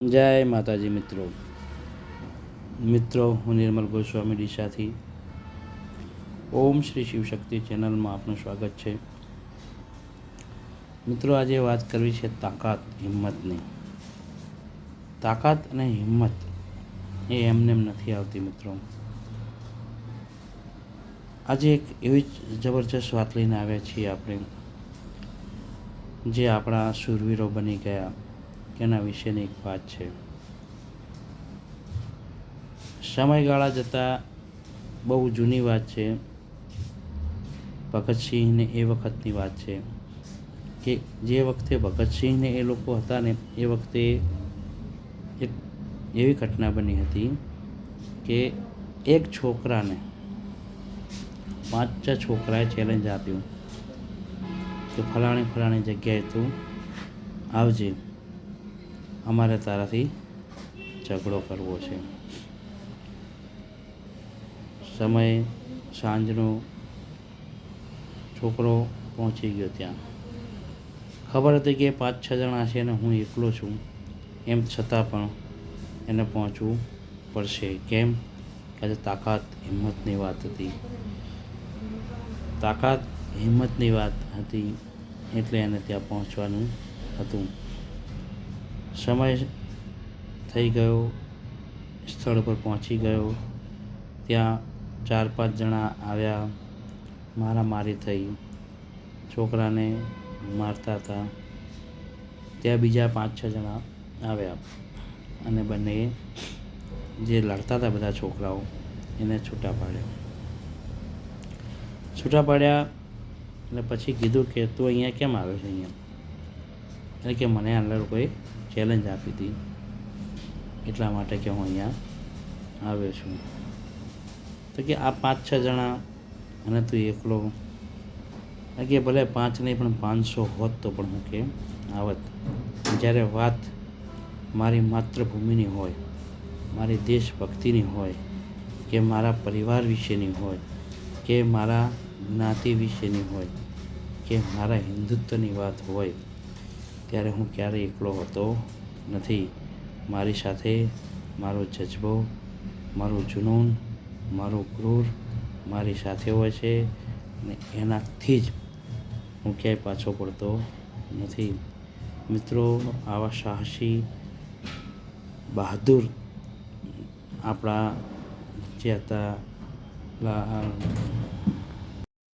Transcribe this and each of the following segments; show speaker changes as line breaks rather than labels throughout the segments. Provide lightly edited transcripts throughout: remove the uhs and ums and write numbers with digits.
જય માતાજી મિત્રો હું નિર્મલ ગોસ્વામી ડીસાથી ઓમ શ્રી શિવશક્તિ ચેનલમાં આપનું સ્વાગત છે. મિત્રો, આજે વાત કરવી છે તાકાત હિંમતની. તાકાત અને હિંમત એ એમનેમ નથી આવતી મિત્રો. આજે એક એવી જબરજસ્ત વાત લઈને આવ્યા છીએ આપણે, જે આપણા શૂરવીરો બની ગયા એના વિશેની એક વાત છે. સમયગાળા જતાં બહુ જૂની વાત છે. ભગતસિંહને એ વખતની વાત છે કે જે વખતે ભગતસિંહને એ લોકો હતા ને, એ વખતે એક એવી ઘટના બની હતી કે એક છોકરાને 5-6 છોકરાએ ચેલેન્જ આપ્યું કે ફલાણી જગ્યાએ તું આવજે, અમારે તારાથી ઝઘડો કરવો છે. સમય સાંજનો, છોકરો પહોંચી ગયો ત્યાં. ખબર હતી કે 5-6 જણા છે ને હું એકલો છું, એમ છતાં પણ એને પહોંચવું પડશે. કેમ? આજે તાકાત હિંમતની વાત હતી. તાકાત હિંમતની વાત હતી એટલે એને ત્યાં પહોંચવાનું હતું. સમય થઈ ગયો, સ્થળ પર પહોંચી ગયો. ત્યાં 4-5 જણા આવ્યા, મારામારી થઈ, છોકરાને મારતા હતા. ત્યાં બીજા 5-6 જણા આવ્યા અને બંને જે લડતા હતા બધા છોકરાઓ એને છૂટા પાડ્યા અને પછી કીધું કે તું અહીંયા કેમ આવ્યો છે? એટલે કે મને આ લોકોએ ચેલેન્જ આપી હતી, એટલા માટે કે હું અહીંયા આવ્યો છું. તો કે આ 5-6 જણા અને તું એકલો, કે ભલે 5 નહીં પણ 500 હોત તો પણ હું કે આવત. જ્યારે વાત મારી માતૃભૂમિની હોય, મારી દેશભક્તિની હોય, કે મારા પરિવાર વિશેની હોય, કે મારા જ્ઞાતિ વિશેની હોય, કે મારા હિન્દુત્વની વાત હોય, ત્યારે હું ક્યારેય એકલો હોતો નથી. મારી સાથે મારો જજ્બો, મારું જુનૂન, મારું ક્રૂર મારી સાથે હોય છે અને એનાથી જ હું ક્યાંય પાછો પડતો નથી. મિત્રો, આવા સાહસી બહાદુર આપણા જે હતા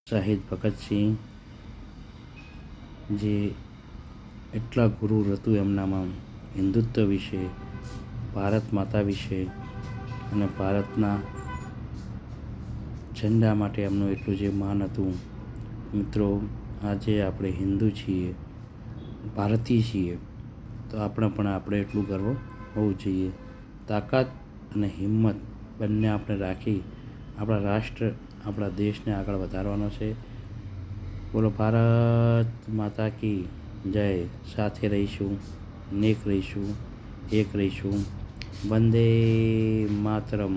શહીદ ભગતસિંહ, જે એટલા ગુરૂર હતું એમનામાં હિન્દુત્વ વિશે, ભારત માતા વિશે અને ભારતના ઝંડા માટે એમનું એટલું જે માન હતું. મિત્રો, આજે આપણે હિન્દુ છીએ, ભારતીય છીએ, તો આપણે એટલું ગર્વ હોવું જોઈએ. તાકાત અને હિંમત બંને આપણે રાખી આપણા રાષ્ટ્ર, આપણા દેશને આગળ વધારવાનો છે. બોલો ભારત માતા કી જય. સાથે રહીશું, નેક રહીશું, એક રહીશું. વંદે માતરમ.